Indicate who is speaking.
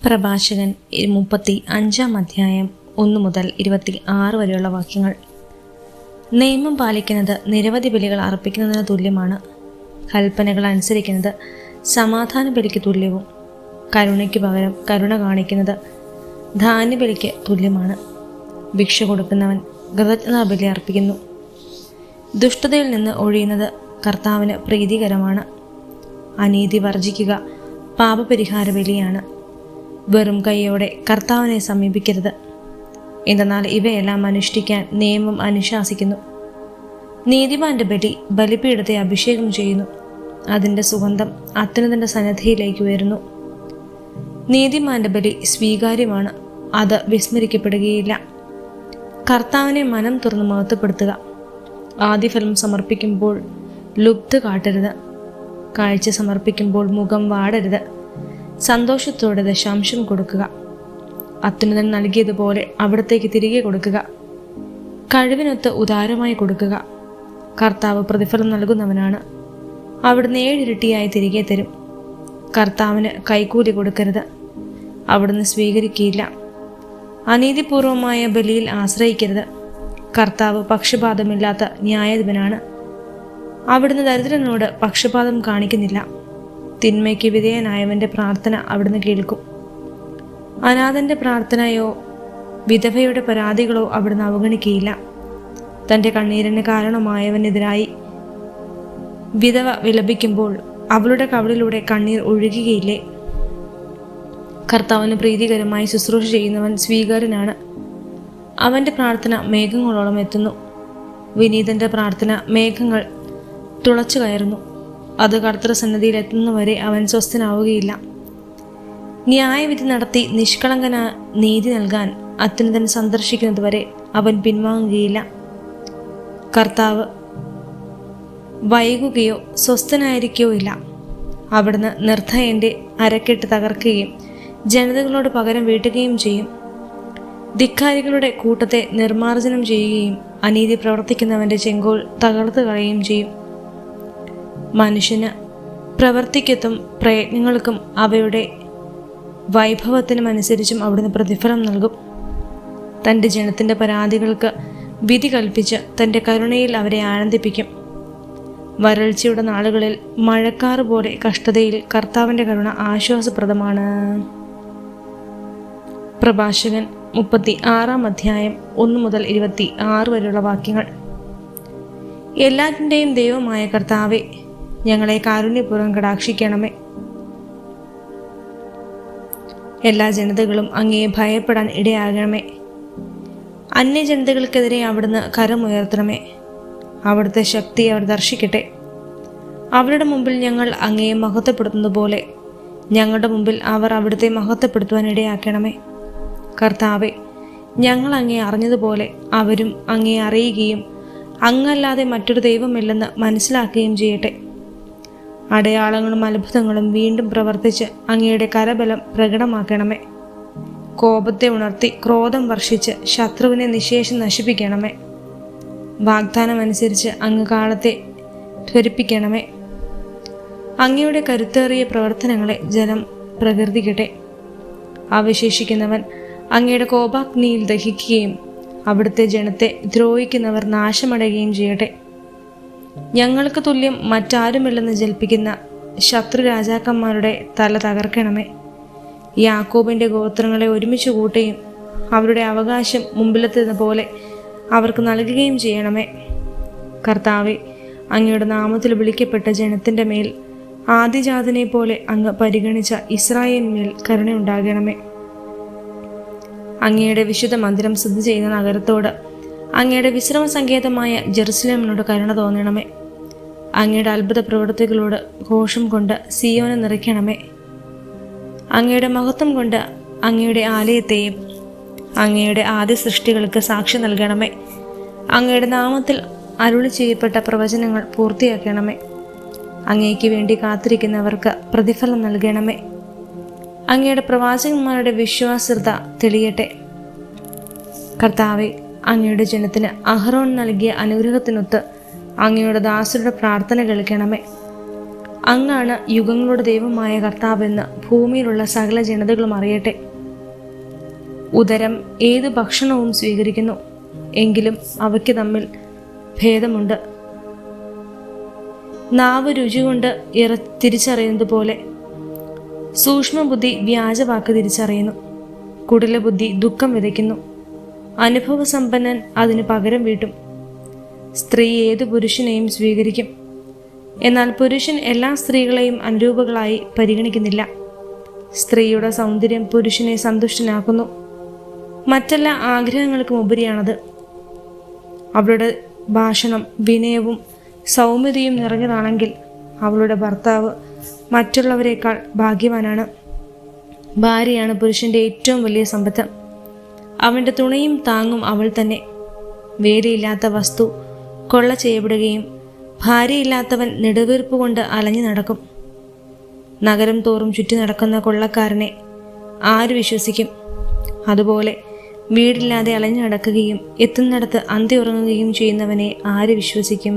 Speaker 1: പ്രഭാഷകൻ 35 അധ്യായം 1 മുതൽ 26 വരെയുള്ള വാക്യങ്ങൾ. നിയമം പാലിക്കുന്നത് നിരവധി ബലികൾ അർപ്പിക്കുന്നതിന് തുല്യമാണ്. കൽപ്പനകൾ അനുസരിക്കുന്നത് സമാധാന ബലിക്ക് തുല്യവും കരുണയ്ക്ക് പകരം കരുണ കാണിക്കുന്നത് ധാന്യബലിക്ക് തുല്യമാണ്. ഭിക്ഷ കൊടുക്കുന്നവൻ കൃതജ്ഞതാബലി അർപ്പിക്കുന്നു. ദുഷ്ടതയിൽ നിന്ന് ഒഴിയുന്നത് കർത്താവിന് പ്രീതികരമാണ്. അനീതി വർജിക്കുക പാപപരിഹാര ബലിയാണ്. വെറും കൈയോടെ കർത്താവിനെ സമീപിക്കരുത്, എന്തെന്നാൽ ഇവയെല്ലാം അനുഷ്ഠിക്കാൻ നിയമം അനുശാസിക്കുന്നു. നീതിമാന്റെ ബലി ബലിപീഠത്തെ അഭിഷേകം ചെയ്യുന്നു. അതിൻ്റെ സുഗന്ധം അത്യുന്നതന്റെ സന്നിധിയിലേക്ക് ഉയരുന്നു. നീതിമാന്റെ ബലി സ്വീകാര്യമാണ്, അത് വിസ്മരിക്കപ്പെടുകയില്ല. കർത്താവിനെ മനം തുറന്ന് മഹത്വപ്പെടുത്തുക. ആദ്യഫലം സമർപ്പിക്കുമ്പോൾ ലുബ്ധ കാട്ടരുത്. കാഴ്ച സമർപ്പിക്കുമ്പോൾ മുഖം വാടരുത്. സന്തോഷത്തോടെ ദശാംശം കൊടുക്കുക. അത്യുന്നതൻ നൽകിയതുപോലെ അവിടത്തേക്ക് തിരികെ കൊടുക്കുക. കഴിവിനൊത്ത് ഉദാരമായി കൊടുക്കുക. കർത്താവ് പ്രതിഫലം നൽകുന്നവനാണ്. അവിടുന്ന് 7 ഇരട്ടിയായി തിരികെ തരും. കർത്താവിന് കൈക്കൂലി കൊടുക്കരുത്, അവിടുന്ന് സ്വീകരിക്കുകയില്ല. അനീതിപൂർവമായ ബലിയിൽ ആശ്രയിക്കരുത്. കർത്താവ് പക്ഷപാതമില്ലാത്ത ന്യായാധിപനാണ്. അവിടുന്ന് ദരിദ്രനോട് പക്ഷപാതം കാണിക്കുന്നില്ല. തിന്മയ്ക്ക് വിധേയനായവൻ്റെ പ്രാർത്ഥന അവിടുന്ന് കേൾക്കും. അനാഥൻ്റെ പ്രാർത്ഥനയോ വിധവയുടെ പരാതികളോ അവിടുന്ന് അവഗണിക്കുകയില്ല. തൻ്റെ കണ്ണീരിന് കാരണമായവനെതിരായി വിധവ വിലപിക്കുമ്പോൾ അവളുടെ കവിളിലൂടെ കണ്ണീർ ഒഴുകുകയില്ലേ? കർത്താവിന് പ്രീതികരമായി ശുശ്രൂഷ ചെയ്യുന്നവൻ സ്വീകാര്യനാണ്. അവൻ്റെ പ്രാർത്ഥന മേഘങ്ങളോളം എത്തുന്നു. വിനീതൻ്റെ പ്രാർത്ഥന മേഘങ്ങൾ തുളച്ചു കയറുന്നു. അത് കർത്തൃസന്നിധിയിൽ എത്തുന്നവരെ അവൻ സ്വസ്ഥനാവുകയില്ല. ന്യായവിധി നടത്തി നിഷ്കളങ്കന നീതി നൽകാൻ അത്യുന്നതൻ സന്ദർശിക്കുന്നതുവരെ അവൻ പിൻവാങ്ങുകയില്ല. കർത്താവ് വൈകുകയോ സ്വസ്ഥനായിരിക്കുകയോ ഇല്ല. അവിടുന്ന് നിർദ്ധയൻ്റെ അരക്കെട്ട് തകർക്കുകയും ജനതകളോട് പകരം വീട്ടുകയും ചെയ്യും. ധിക്കാരികളുടെ കൂട്ടത്തെ നിർമ്മാർജ്ജനം ചെയ്യുകയും അനീതി പ്രവർത്തിക്കുന്നവൻ്റെ ചെങ്കോൽ തകർത്ത് കളയുകയും ചെയ്യും. മനുഷ്യന് പ്രവർത്തിക്കത്തും പ്രയത്നങ്ങൾക്കും അവയുടെ വൈഭവത്തിനും അനുസരിച്ചും അവിടുന്ന് പ്രതിഫലം നൽകും. തൻ്റെ ജനത്തിൻ്റെ പരാതികൾക്ക് വിധി കൽപ്പിച്ച് തൻ്റെ കരുണയിൽ അവരെ ആനന്ദിപ്പിക്കും. വരൾച്ചയുടെ നാളുകളിൽ മഴക്കാറ് പോലെ കഷ്ടതയിൽ കർത്താവിൻ്റെ കരുണ ആശ്വാസപ്രദമാണ്. പ്രഭാഷകൻ 36 അധ്യായം 1 മുതൽ 26 വരെയുള്ള വാക്യങ്ങൾ. എല്ലാറ്റിൻ്റെയും ദൈവമായ കർത്താവെ, ഞങ്ങളെ കാരുണ്യപൂർവ്വം കടാക്ഷിക്കണമേ. എല്ലാ ജനതകളും അങ്ങയെ ഭയപ്പെടാൻ ഇടയാകണമേ. അന്യജനതകൾക്കെതിരെ അവിടുന്ന് കരമുയർത്തണമേ. അവിടുത്തെ ശക്തി അവർ ദർശിക്കട്ടെ. അവരുടെ മുമ്പിൽ ഞങ്ങൾ അങ്ങയെ മഹത്വപ്പെടുത്തുന്നത് പോലെ ഞങ്ങളുടെ മുമ്പിൽ അവർ അവിടുത്തെ മഹത്വപ്പെടുത്തുവാൻ ഇടയാക്കണമേ. കർത്താവെ, ഞങ്ങൾ അങ്ങയെ അറിഞ്ഞതുപോലെ അവരും അങ്ങയെ അറിയുകയും അങ്ങല്ലാതെ മറ്റൊരു ദൈവമില്ലെന്ന് മനസ്സിലാക്കുകയും ചെയ്യട്ടെ. അടയാളങ്ങളും അത്ഭുതങ്ങളും വീണ്ടും പ്രവർത്തിച്ച് അങ്ങയുടെ കരബലം പ്രകടമാക്കണമേ. കോപത്തെ ഉണർത്തി ക്രോധം വർഷിച്ച് ശത്രുവിനെ നിശേഷം നശിപ്പിക്കണമേ. വാഗ്ദാനം അനുസരിച്ച് അങ്ങ് കാലത്തെ ത്വരിപ്പിക്കണമേ. അങ്ങയുടെ കരുത്തേറിയ പ്രവർത്തനങ്ങളെ ജനം പ്രകീർത്തിക്കട്ടെ. അവശേഷിക്കുന്നവൻ അങ്ങയുടെ കോപാഗ്നിയിൽ ദഹിക്കുകയും അവിടുത്തെ ജനത്തെ ദ്രോഹിക്കുന്നവർ നാശമടയുകയും ചെയ്യട്ടെ. ഞങ്ങൾക്ക് തുല്യം മറ്റാരുമില്ലെന്ന് ജൽപ്പിക്കുന്ന ശത്രു രാജാക്കന്മാരുടെ തല തകർക്കണമേ. യാക്കോബിൻ്റെ ഗോത്രങ്ങളെ ഒരുമിച്ച് കൂട്ടുകയും അവരുടെ അവകാശം മുമ്പിലെത്തുന്ന പോലെ അവർക്ക് നൽകുകയും ചെയ്യണമേ. കർത്താവെ, അങ്ങയുടെ നാമത്തിൽ വിളിക്കപ്പെട്ട ജനത്തിൻ്റെ മേൽ ആദിജാതനെ പോലെ അങ്ങ് പരിഗണിച്ച ഇസ്രായേലിന്മേൽ കരുണയുണ്ടാകണമേ. അങ്ങയുടെ വിശുദ്ധ മന്ദിരം സ്ഥിതി ചെയ്യുന്ന നഗരത്തോട്, അങ്ങയുടെ വിശ്രമ സങ്കേതമായ ജെറുസലേമിനോട് കരുണ തോന്നണമേ. അങ്ങയുടെ അത്ഭുത പ്രവൃത്തികളോട് ഘോഷം കൊണ്ട് സിയോനെ നിറയ്ക്കണമേ. അങ്ങയുടെ മഹത്വം കൊണ്ട് അങ്ങയുടെ ആലയത്തെയും അങ്ങയുടെ ആദ്യ സൃഷ്ടികൾക്ക് സാക്ഷി നൽകണമേ. അങ്ങയുടെ നാമത്തിൽ അരുളി ചെയ്യപ്പെട്ട പ്രവചനങ്ങൾ പൂർത്തിയാക്കണമേ. അങ്ങയ്ക്ക് വേണ്ടി കാത്തിരിക്കുന്നവർക്ക് പ്രതിഫലം നൽകണമേ. അങ്ങയുടെ പ്രവാചകന്മാരുടെ വിശ്വാസ്യത തെളിയട്ടെ. കർത്താവെ, അങ്ങയുടെ ജനത്തിന് അഹ്റോൻ നൽകിയ അനുഗ്രഹത്തിനൊത്ത് അങ്ങയുടെ ദാസരുടെ പ്രാർത്ഥന കേൾക്കണമേ. അങ്ങാണ് യുഗങ്ങളുടെ ദൈവമായ കർത്താവെന്ന് ഭൂമിയിലുള്ള സകല ജനതകളും അറിയട്ടെ. ഉദരം ഏത് ഭക്ഷണവും സ്വീകരിക്കുന്നു, എങ്കിലും അവയ്ക്ക് തമ്മിൽ ഭേദമുണ്ട്. നാവ് രുചി കൊണ്ട് തിരിച്ചറിയുന്നത് പോലെ സൂക്ഷ്മബുദ്ധി വ്യാജവാക്ക് തിരിച്ചറിയുന്നു. കുടിലബുദ്ധി ദുഃഖം വിതയ്ക്കുന്നു. അനുഭവസമ്പന്നൻ അതിന് പകരം വീട്ടും. സ്ത്രീ ഏത് പുരുഷനെയും സ്വീകരിക്കും, എന്നാൽ പുരുഷൻ എല്ലാ സ്ത്രീകളെയും അനുരൂപകളായി പരിഗണിക്കുന്നില്ല. സ്ത്രീയുടെ സൗന്ദര്യം പുരുഷനെ സന്തുഷ്ടനാക്കുന്നു. മറ്റെല്ലാ ആഗ്രഹങ്ങൾക്കും ഉപരിയാണത്. അവളുടെ ഭാഷണം വിനയവും സൗമ്യതയും നിറഞ്ഞതാണെങ്കിൽ അവളുടെ ഭർത്താവ് മറ്റുള്ളവരെക്കാൾ ഭാഗ്യവാനാണ്. ഭാര്യയാണ് പുരുഷൻ്റെ ഏറ്റവും വലിയ സമ്പത്ത്. അവൻ്റെ തുണയും താങ്ങും അവൾ തന്നെ. വേലയില്ലാത്ത വസ്തു കൊള്ള ചെയ്യപ്പെടുകയും ഭാര്യയില്ലാത്തവൻ നെടുവീർപ്പ് കൊണ്ട് അലഞ്ഞു നടക്കും. നഗരം തോറും ചുറ്റി നടക്കുന്ന കൊള്ളക്കാരനെ ആര് വിശ്വസിക്കും? അതുപോലെ വീടില്ലാതെ അലഞ്ഞു നടക്കുകയും എത്തുന്നിടത്ത് അന്തി ഉറങ്ങുകയും ചെയ്യുന്നവനെ ആര് വിശ്വസിക്കും?